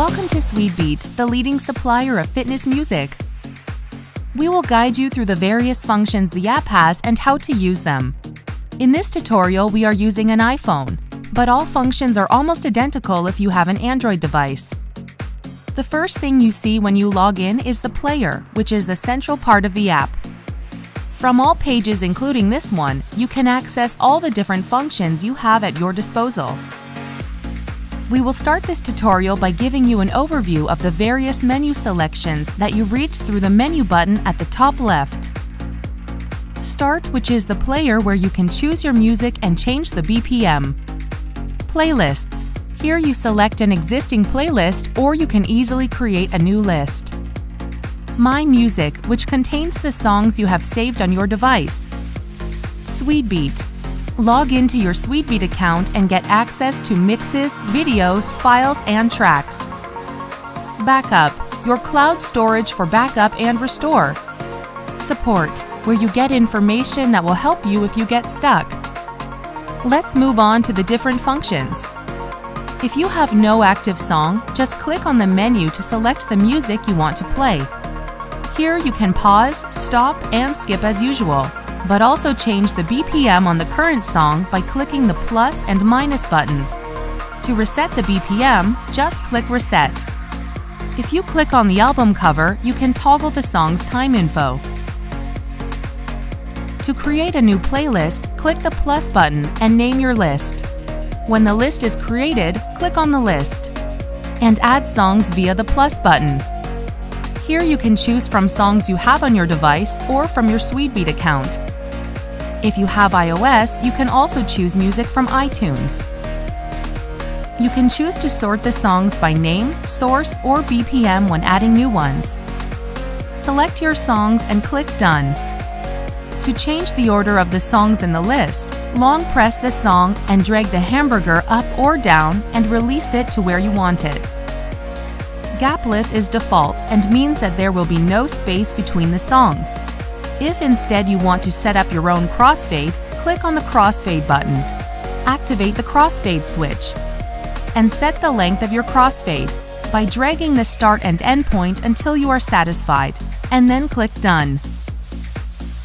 Welcome to Swedebeat, the leading supplier of fitness music. We will guide you through the various functions the app has and how to use them. In this tutorial, we are using an iPhone, but all functions are almost identical if you have an Android device. The first thing you see when you log in is the player, which is the central part of the app. From all pages, including this one, you can access all the different functions you have at your disposal. We will start this tutorial by giving you an overview of the various menu selections that you reach through the menu button at the top left. Start, which is the player where you can choose your music and change the BPM. Playlists. Here you select an existing playlist or you can easily create a new list. My Music, which contains the songs you have saved on your device. Swedebeat. Log into your Swedebeat account and get access to mixes, videos, files, and tracks. Backup, your cloud storage for backup and restore. Support, where you get information that will help you if you get stuck. Let's move on to the different functions. If you have no active song, just click on the menu to select the music you want to play. Here you can pause, stop, and skip as usual, but also change the BPM on the current song by clicking the plus and minus buttons. To reset the BPM, just click Reset. If you click on the album cover, you can toggle the song's time info. To create a new playlist, click the plus button and name your list. When the list is created, click on the list and add songs via the plus button. Here you can choose from songs you have on your device or from your Swedebeat account. If you have iOS, you can also choose music from iTunes. You can choose to sort the songs by name, source, or BPM when adding new ones. Select your songs and click Done. To change the order of the songs in the list, long press the song and drag the hamburger up or down and release it to where you want it. Gapless is default and means that there will be no space between the songs. If instead you want to set up your own crossfade, click on the crossfade button. Activate the crossfade switch and set the length of your crossfade by dragging the start and end point until you are satisfied, and then click Done.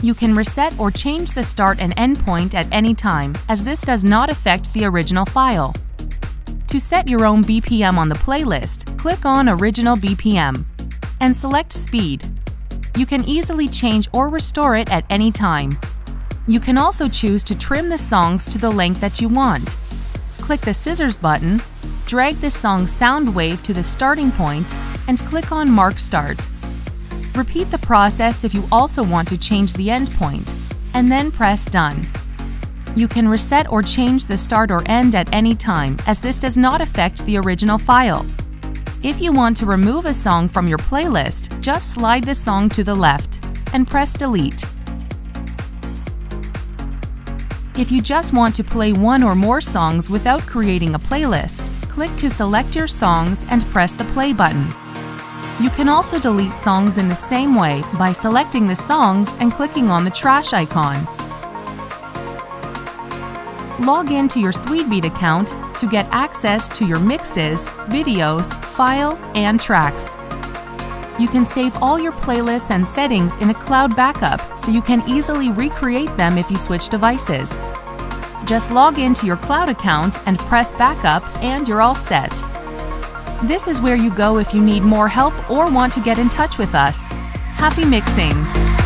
You can reset or change the start and end point at any time, as this does not affect the original file. To set your own BPM on the playlist, click on Original BPM and select Speed. You can easily change or restore it at any time. You can also choose to trim the songs to the length that you want. Click the scissors button, drag the song's sound wave to the starting point, and click on Mark Start. Repeat the process if you also want to change the end point, and then press Done. You can reset or change the start or end at any time, as this does not affect the original file. If you want to remove a song from your playlist, just slide the song to the left and press Delete. If you just want to play one or more songs without creating a playlist, click to select your songs and press the play button. You can also delete songs in the same way by selecting the songs and clicking on the trash icon. Log into your Swedebeat account to get access to your mixes, videos, files, and tracks. You can save all your playlists and settings in a cloud backup so you can easily recreate them if you switch devices. Just log into your cloud account and press Backup and you're all set. This is where you go if you need more help or want to get in touch with us. Happy mixing!